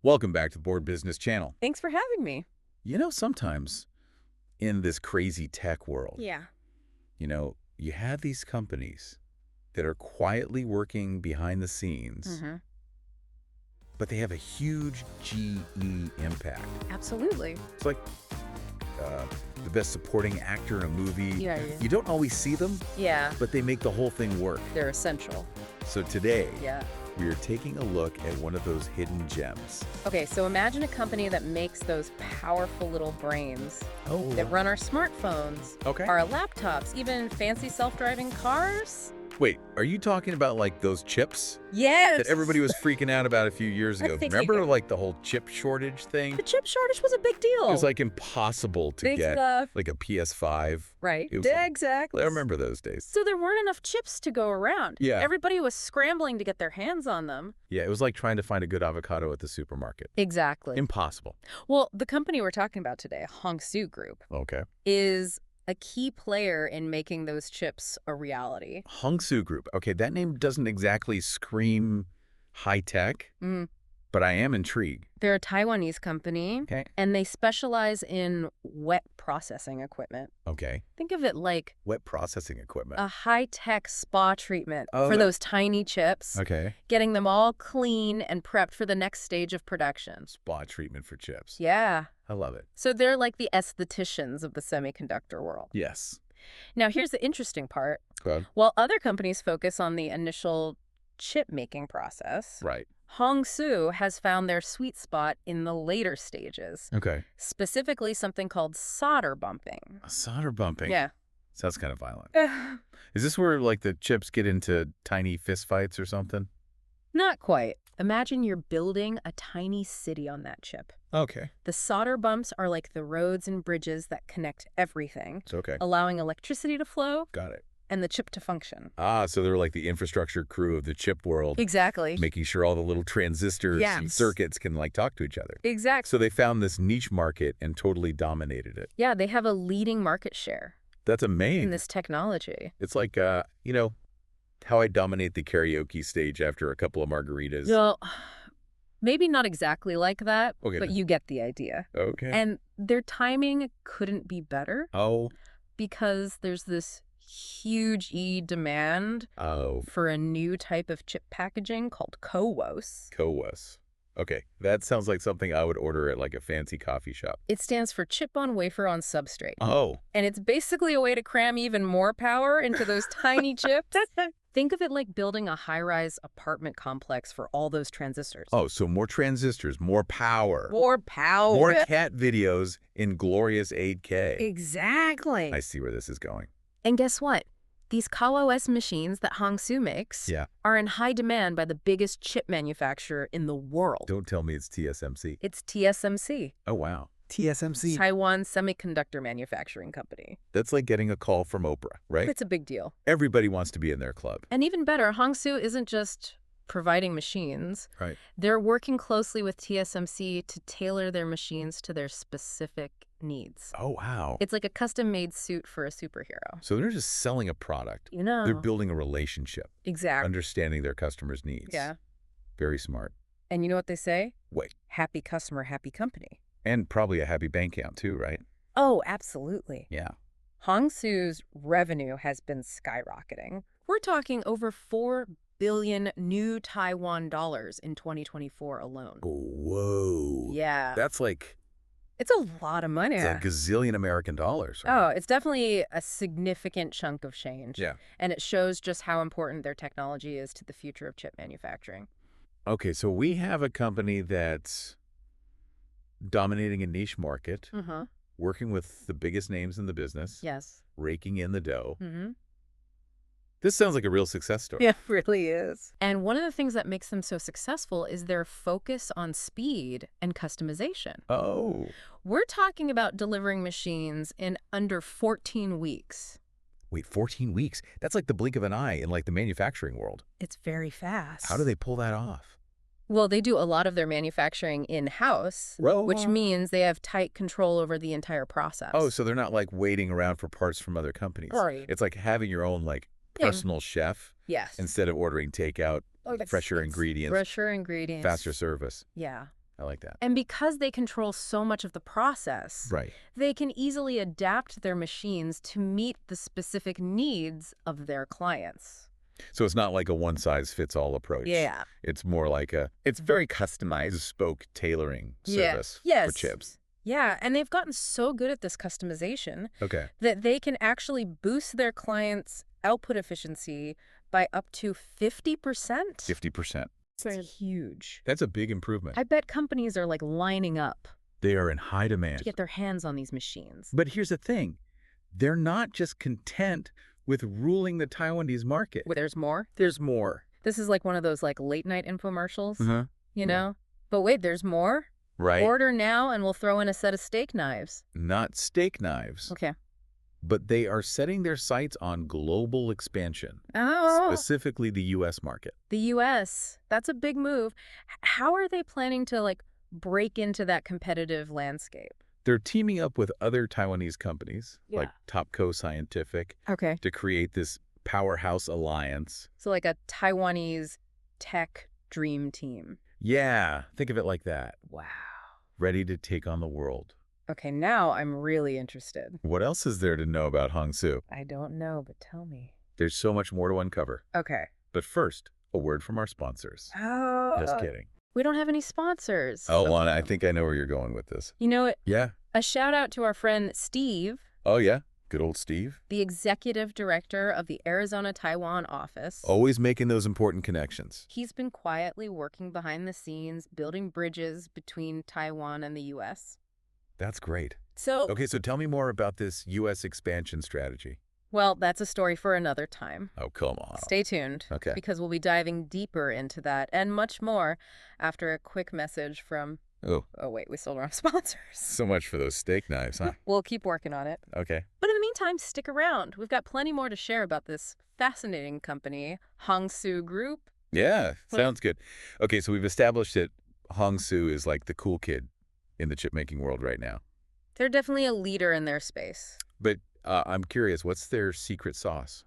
Welcome back to the Board Business Channel. Thanks for having me. You know, sometimes in this crazy tech world, Yeah. you have these companies that are quietly working behind the scenes, but they have a huge GE impact. Absolutely. It's like the best supporting actor in a movie. Yeah. You don't always see them, Yeah. but they make the whole thing work. They're essential. So today, Yeah. we are taking a look at one of those hidden gems. Okay, so imagine a company that makes those powerful little brains that run our smartphones, Okay. our laptops, even fancy self-driving cars. Wait, are you talking about like those chips Yes. that everybody was freaking out about a few years ago? Thank Remember you. like the whole chip shortage thing? The chip shortage was a big deal. It was like impossible to Big get stuff. like a PS5. Right. It was Exactly. I remember those days. So there weren't enough chips to go around. Yeah. Everybody was scrambling to get their hands on them. Yeah, it was like trying to find a good avocado at the supermarket. Exactly. Impossible. Well, the company we're talking about today, Honsu Group, Okay. is a key player in making those chips a reality. Honsu Group. Okay, that name doesn't exactly scream high tech, but I am intrigued. They're a Taiwanese company, Okay. and they specialize in wet processing equipment. Okay. Think of it like Wet processing equipment. a high-tech spa treatment Oh, for those tiny chips, Okay. getting them all clean and prepped for the next stage of production. Spa treatment for chips. Yeah. I love it. So they're like the estheticians of the semiconductor world. Yes. Now, here's the interesting part. Good. While other companies focus on the initial chip-making process, Right. Honsu has found their sweet spot in the later stages, Okay. specifically something called solder bumping. Solder bumping. Yeah. Sounds kind of violent. Is this where like the chips get into tiny fist fights or something? Not quite. Imagine you're building a tiny city on that chip. Okay. The solder bumps are like the roads and bridges that connect everything, It's okay. allowing electricity to flow Got it. and the chip to function. Ah, so they're like the infrastructure crew of the chip world, Exactly. making sure all the little transistors and Yes. circuits can like talk to each other. Exactly. So they found this niche market and totally dominated it. Yeah, they have a leading market share That's in amazing. this technology. It's like, how I dominate the karaoke stage after a couple of margaritas. Well, maybe not exactly like that, Okay. but you get the idea. Okay. And their timing couldn't be better Oh. because there's this huge demand Oh. for a new type of chip packaging called CoWoS. CoWoS. Okay. That sounds like something I would order at like a fancy coffee shop. It stands for chip on wafer on substrate. Oh. And it's basically a way to cram even more power into those tiny chips. Think of it like building a high-rise apartment complex for all those transistors. Oh, so more transistors, more power. More power. More cat videos in glorious 8K. Exactly. I see where this is going. And guess what? These CoWoS machines that Honsu makes are in high demand by the biggest chip manufacturer in the world. Don't tell me it's TSMC. It's TSMC, Oh, wow. TSMC. Taiwan Semiconductor Manufacturing Company. That's like getting a call from Oprah, right? It's a big deal. Everybody wants to be in their club. And even better, Honsu isn't just providing machines. Right. They're working closely with TSMC to tailor their machines to their specific needs. Oh, wow. It's like a custom-made suit for a superhero. So they're just selling a product. You know. They're building a relationship, Exactly. understanding their customers' needs. Yeah. Very smart. And you know what they say? Wait. Happy customer, happy company. And probably a happy bank account too, right? Oh, absolutely. Yeah. Hongsu's revenue has been skyrocketing. We're talking over 4 billion new Taiwan dollars in 2024 alone. Whoa. Yeah. That's like It's a lot of money. it's a gazillion American dollars. Right? Oh, it's definitely a significant chunk of change. Yeah. And it shows just how important their technology is to the future of chip manufacturing. Okay, so we have a company that's dominating a niche market, working with the biggest names in the business, Yes. raking in the dough. Mm-hmm. This sounds like a real success story. Yeah, it really is. And one of the things that makes them so successful is their focus on speed and customization. Oh. We're talking about delivering machines in under 14 weeks. Wait, 14 weeks? That's like the blink of an eye in like the manufacturing world. It's very fast. How do they pull that off? Well, they do a lot of their manufacturing in-house, which means they have tight control over the entire process. Oh, so they're not like waiting around for parts from other companies. Right. It's like having your own like personal chef Yes. instead of ordering takeout, fresher ingredients, Fresher ingredients. faster service. Yeah. I like that. And because they control so much of the process, Right. they can easily adapt their machines to meet the specific needs of their clients. So it's not like a one-size-fits-all approach. Yeah. It's more like it's very customized, bespoke tailoring service for chips. Yeah, and they've gotten so good at this customization Okay. that they can actually boost their clients' output efficiency by up to 50%. 50%. It's huge. That's a big improvement. I bet companies are like lining up They are in high to demand. get their hands on these machines. But here's the thing. They're not just content with ruling the Taiwanese market. There's more? There's more. This is like one of those like late night infomercials, Uh-huh. you know? But wait, there's more? Right. Order now and we'll throw in a set of steak knives. Not steak knives. Okay. But they are setting their sights on global expansion, Oh, specifically the U.S. market. the U.S. That's a big move. How are they planning to like break into that competitive landscape? They're teaming up with other Taiwanese companies, Yeah. like Topco Scientific, Okay. to create this powerhouse alliance. So like a Taiwanese tech dream team. Yeah, think of it like that. Wow. Ready to take on the world. Okay, now I'm really interested. What else is there to know about Honsu? I don't know, but tell me. There's so much more to uncover. Okay. But first, a word from our sponsors. Oh. Just kidding. We don't have any sponsors. Oh, Lana, I think I know where you're going with this. You know what? Yeah. A shout out to our friend Steve, Oh, yeah? Good old Steve. the executive director of the Arizona-Taiwan office. Always making those important connections. He's been quietly working behind the scenes, building bridges between Taiwan and the U.S. That's great. So, Okay, so tell me more about this U.S. expansion strategy. well, that's a story for another time. Oh, come on. Stay tuned. Okay. Because we'll be diving deeper into that and much more after a quick message from... Oh, Oh, wait, we still don't have sponsors. so much for those steak knives, huh? We'll keep working on it. Okay. But in the meantime, stick around. We've got plenty more to share about this fascinating company, Honsu Group. Yeah, sounds good. Okay, so we've established that Honsu is like the cool kid in the chip-making world right now. They're definitely a leader in their space. But I'm curious, what's their secret sauce?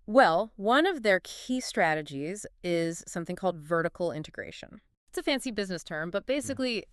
Well, one of their key strategies is something called vertical integration. It's a fancy business term, but basically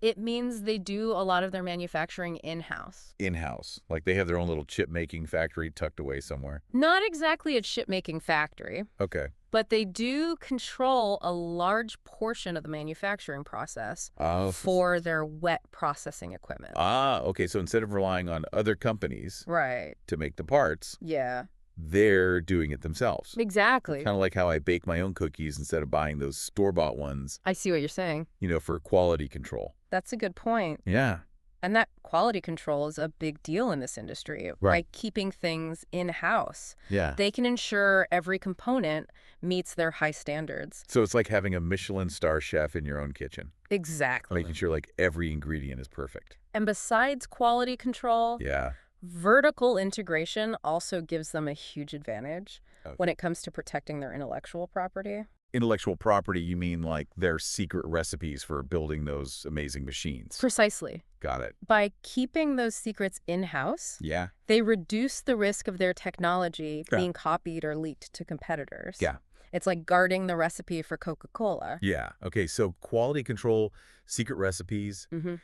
it means they do a lot of their manufacturing in-house. In-house. Like they have their own little chip-making factory tucked away somewhere. Not exactly a chip-making factory, Okay. but they do control a large portion of the manufacturing process Oh, for their wet processing equipment. okay. So instead of relying on other companies Right. to make the parts, Yeah. they're doing it themselves. Exactly. Kind of like how I bake my own cookies instead of buying those store-bought ones, I see what you're saying. for quality control. That's a good point. Yeah. And that quality control is a big deal in this industry. Right. By keeping things in-house, Yeah. they can ensure every component meets their high standards. So it's like having a Michelin star chef in your own kitchen, Exactly. making sure like every ingredient is perfect. And besides quality control, Yeah. vertical integration also gives them a huge advantage Okay. when it comes to protecting their intellectual property. Intellectual property, you mean like their secret recipes for building those amazing machines? Precisely. Got it. By keeping those secrets in-house, Yeah. they reduce the risk of their technology Yeah. being copied or leaked to competitors. Yeah. It's like guarding the recipe for Coca-Cola. Yeah. Okay, so quality control, secret recipes. Mm-hmm.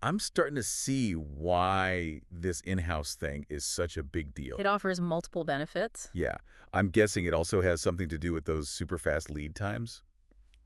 I'm starting to see why this in-house thing is such a big deal. It offers multiple benefits. Yeah. I'm guessing it also has something to do with those super fast lead times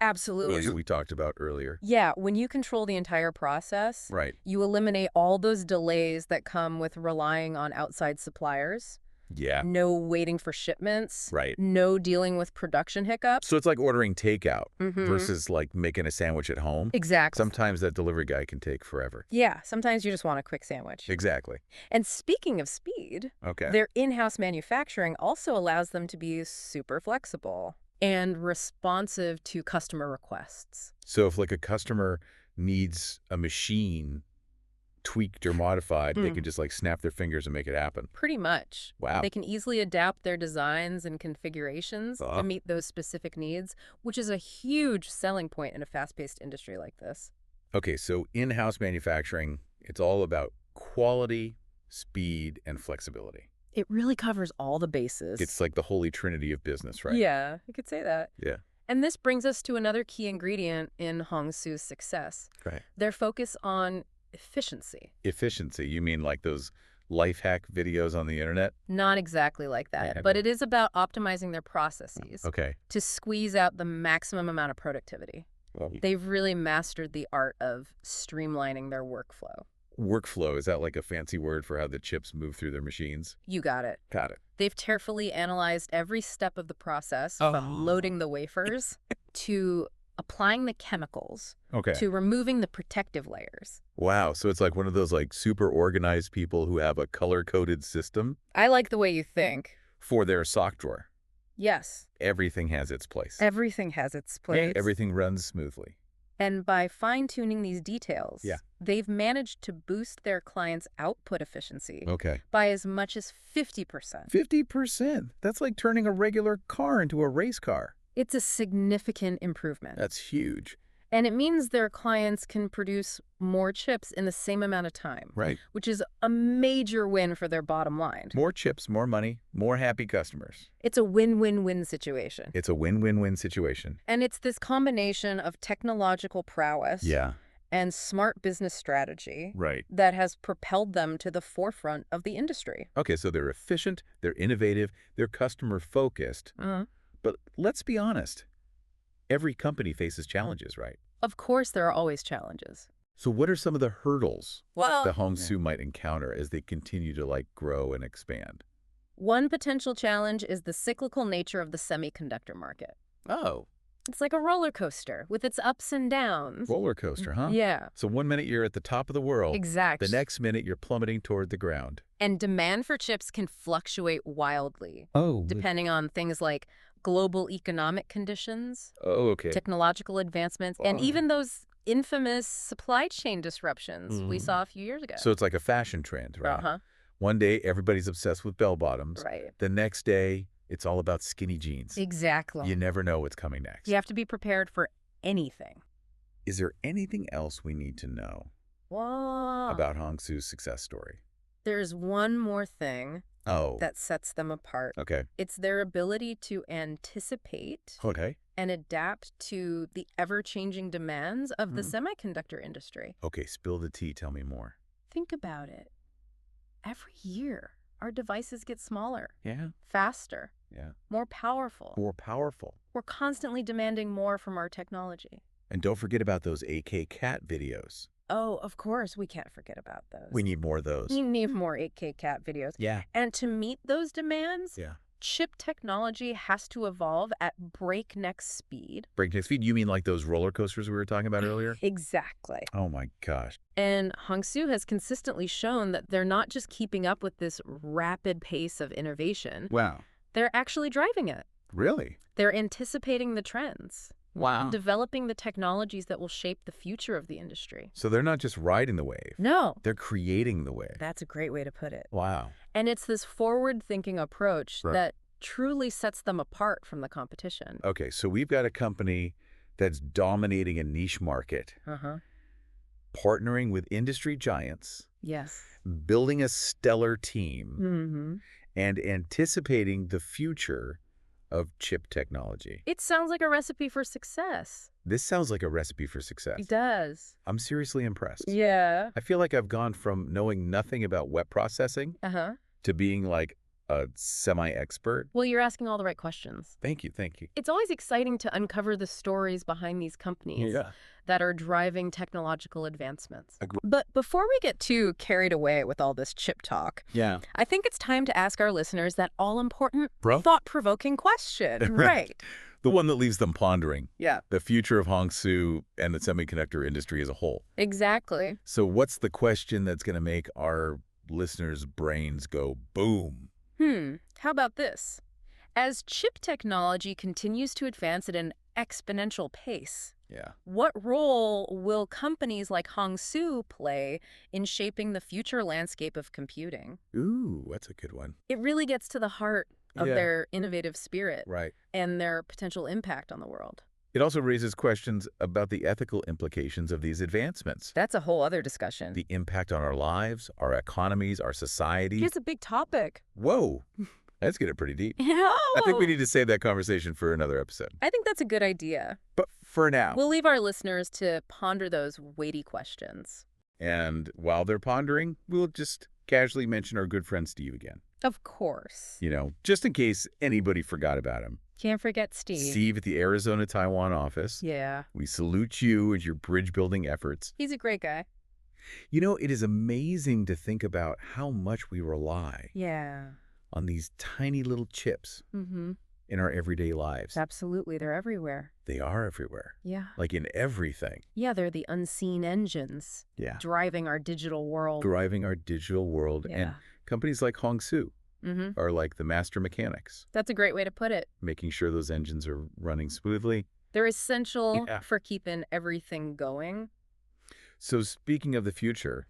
Absolutely. we talked about earlier. Yeah, when you control the entire process, Right. you eliminate all those delays that come with relying on outside suppliers. Yeah. No waiting for shipments. Right. No dealing with production hiccups. So it's like ordering takeout Mhm. versus like making a sandwich at home. Exactly. Sometimes that delivery guy can take forever. Yeah, sometimes you just want a quick sandwich. Exactly. And speaking of speed, Okay. their in-house manufacturing also allows them to be super flexible and responsive to customer requests. So if like a customer needs a machine tweaked or modified, they can just like snap their fingers and make it happen. Pretty much. Wow. They can easily adapt their designs and configurations to meet those specific needs, which is a huge selling point in a fast-paced industry like this. Okay, so in-house manufacturing, it's all about quality, speed, and flexibility. It really covers all the bases. It's like the holy trinity of business, right? Yeah, you could say that. Yeah. And this brings us to another key ingredient in Hongsu's success. Right. Their focus on efficiency. Efficiency? You mean like those life hack videos on the internet? Not exactly like that, but it is about optimizing their processes to squeeze out the maximum amount of productivity. They've really mastered the art of streamlining their workflow. Workflow, is that like a fancy word for how the chips move through their machines? You got it. Got it. They've carefully analyzed every step of the process, from loading the wafers to applying the chemicals to removing the protective layers. Wow, so it's like one of those like super organized people who have a color-coded system? I like the way you think. For their sock drawer. Yes. Everything has its place. Everything has its place. Everything runs smoothly. And by fine-tuning these details, they've managed to boost their clients' output efficiency by as much as 50%. 50%? That's like turning a regular car into a race car. It's a significant improvement. That's huge. And it means their clients can produce more chips in the same amount of time. Right. Which is a major win for their bottom line. More chips, more money, more happy customers. It's a win-win-win situation. It's a win-win-win situation. And it's this combination of technological prowess and smart business strategy that has propelled them to the forefront of the industry. Okay, so they're efficient, they're innovative, they're customer-focused. But let's be honest. Every company faces challenges, right? Of course, there are always challenges. So what are some of the hurdles that Hongsu might encounter as they continue to like grow and expand? One potential challenge is the cyclical nature of the semiconductor market. Oh. It's like a roller coaster with its ups and downs. Roller coaster, huh? Yeah. So one minute you're at the top of the world. Exactly. The next minute you're plummeting toward the ground. And demand for chips can fluctuate wildly. Depending on things like global economic conditions, technological advancements, and even those infamous supply chain disruptions we saw a few years ago. So it's like a fashion trend, right? One day, everybody's obsessed with bell bottoms. Right. The next day, it's all about skinny jeans. Exactly. You never know what's coming next. You have to be prepared for anything. Is there anything else we need to know about Hongsu's success story? There's one more thing that sets them apart. It's their ability to anticipate and adapt to the ever-changing demands of the semiconductor industry. Spill the tea. Tell me more. Think about it. Every year, our devices get smaller, faster, more powerful. More powerful. We're constantly demanding more from our technology. And don't forget about those AK cat videos. Oh, of course, we can't forget about those. We need more of those. We need more 8K cat videos. Yeah. And to meet those demands, chip technology has to evolve at breakneck speed. Breakneck speed? You mean like those roller coasters we were talking about earlier? Exactly. Oh my gosh. And Hongsu has consistently shown that they're not just keeping up with this rapid pace of innovation. Wow. They're actually driving it. Really? They're anticipating the trends. Wow. Developing the technologies that will shape the future of the industry. So they're not just riding the wave. No. They're creating the wave. That's a great way to put it. Wow. And it's this forward-thinking approach that truly sets them apart from the competition. Okay, so we've got a company that's dominating a niche market, partnering with industry giants, building a stellar team, and anticipating the future of chip technology. It sounds like a recipe for success. This sounds like a recipe for success. It does. I'm seriously impressed. Yeah. I feel like I've gone from knowing nothing about web processing to being like a semi-expert. Well, you're asking all the right questions. Thank you. Thank you. It's always exciting to uncover the stories behind these companies that are driving technological advancements. But before we get too carried away with all this chip talk, I think it's time to ask our listeners that all-important, thought-provoking question. Right. The one that leaves them pondering. Yeah. The future of Hongsu and the semiconductor industry as a whole. Exactly. So what's the question that's going to make our listeners' brains go boom? How about this? As chip technology continues to advance at an exponential pace, what role will companies like Hongsu play in shaping the future landscape of computing? Ooh, that's a good one. It really gets to the heart of their innovative spirit and their potential impact on the world. It also raises questions about the ethical implications of these advancements. That's a whole other discussion. The impact on our lives, our economies, our society. It's a big topic. Whoa. Let's get it pretty deep. No! I think we need to save that conversation for another episode. I think that's a good idea. But for now. We'll leave our listeners to ponder those weighty questions. And while they're pondering, we'll just casually mention our good friend Steve again. Of course. You know, just in case anybody forgot about him. Can't forget Steve. Steve at the Arizona, Taiwan office. Yeah. We salute you and your bridge-building efforts. He's a great guy. You know, it is amazing to think about how much we rely on these tiny little chips in our everyday lives. Absolutely. They're everywhere. They are everywhere. Yeah. Like in everything. Yeah, they're the unseen engines. Yeah. Driving our digital world. Driving our digital world. Yeah. And companies like Honsu are like the master mechanics. That's a great way to put it. Making sure those engines are running smoothly. They're essential for keeping everything going. So speaking of the future,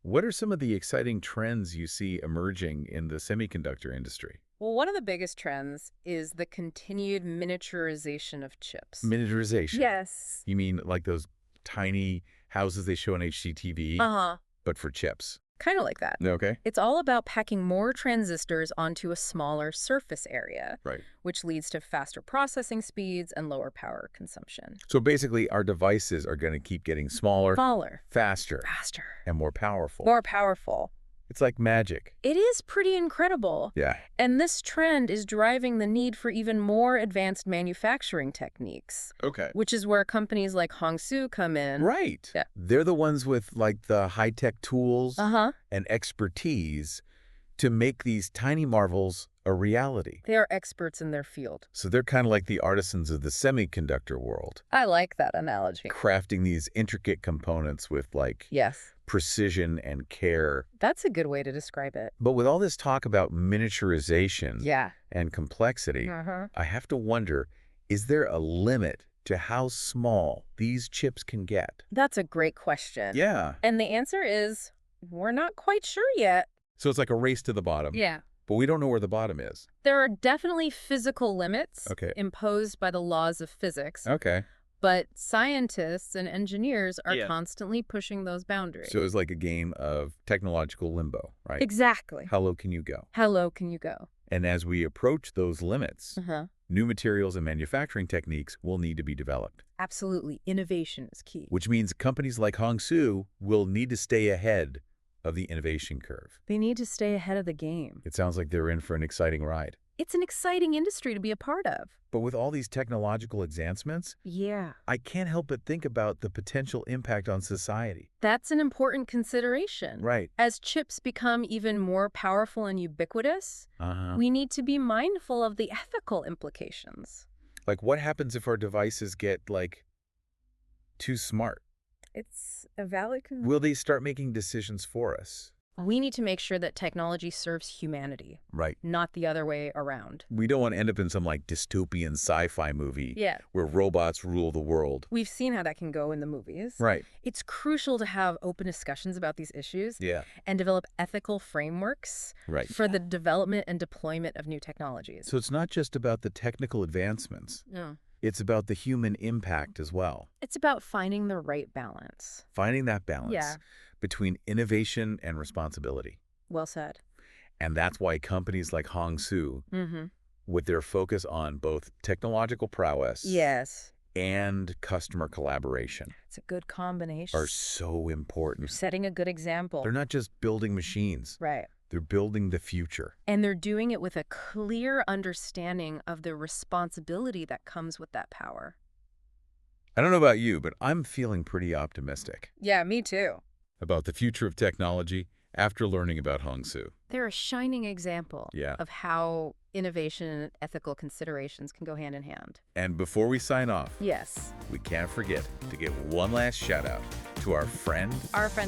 what are some of the exciting trends you see emerging in the semiconductor industry? Well, one of the biggest trends is the continued miniaturization of chips. Miniaturization? Yes. You mean like those tiny houses they show on HGTV, but for chips? Kind of like that. Okay. It's all about packing more transistors onto a smaller surface area, which leads to faster processing speeds and lower power consumption. So basically, our devices are going to keep getting smaller, faster, and more powerful. More powerful. It's like magic. It is pretty incredible. Yeah. And this trend is driving the need for even more advanced manufacturing techniques. Okay. Which is where companies like Honsu come in. Right. Yeah. They're the ones with like the high-tech tools and expertise to make these tiny marvels a reality. They are experts in their field. So they're kind of like the artisans of the semiconductor world. I like that analogy. Crafting these intricate components with like precision and care. That's a good way to describe it. But with all this talk about miniaturization and complexity, I have to wonder, is there a limit to how small these chips can get? That's a great question. Yeah. And the answer is, we're not quite sure yet. So it's like a race to the bottom. Yeah. But we don't know where the bottom is. There are definitely physical limits imposed by the laws of physics. Okay. But scientists and engineers are constantly pushing those boundaries. So it's like a game of technological limbo, right? Exactly. How low can you go? How low can you go? And as we approach those limits, new materials and manufacturing techniques will need to be developed. Absolutely. Innovation is key. Which means companies like Honsu will need to stay ahead of the innovation curve. They need to stay ahead of the game. It sounds like they're in for an exciting ride. It's an exciting industry to be a part of. But with all these technological advancements, I can't help but think about the potential impact on society. That's an important consideration. Right. As chips become even more powerful and ubiquitous, we need to be mindful of the ethical implications. Like what happens if our devices get, like, too smart? It's a valid concern. Will they start making decisions for us? We need to make sure that technology serves humanity. Right. Not the other way around. We don't want to end up in some like dystopian sci-fi movie where robots rule the world. We've seen how that can go in the movies. Right. It's crucial to have open discussions about these issues and develop ethical frameworks for the development and deployment of new technologies. So it's not just about the technical advancements. No. It's about the human impact as well. It's about finding the right balance. Finding that balance between innovation and responsibility. Well said. And that's why companies like Honsu, with their focus on both technological prowess and customer collaboration, it's a good combination, are so important. You're setting a good example. They're not just building machines. Right. They're building the future. And they're doing it with a clear understanding of the responsibility that comes with that power. I don't know about you, but I'm feeling pretty optimistic. Yeah, me too. About the future of technology after learning about Honsu. They're a shining example of how innovation and ethical considerations can go hand in hand. And before we sign off, we can't forget to give one last shout out to our friend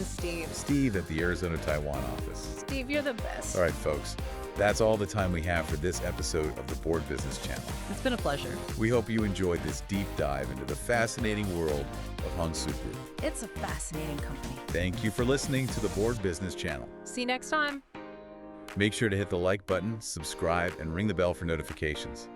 Steve. Steve at the Arizona, Taiwan office. Steve, you're the best. All right, folks. That's all the time we have for this episode of the Board Business Channel. It's been a pleasure. We hope you enjoyed this deep dive into the fascinating world of Honsu Group. It's a fascinating company. Thank you for listening to the Board Business Channel. See you next time. Make sure to hit the like button, subscribe, and ring the bell for notifications.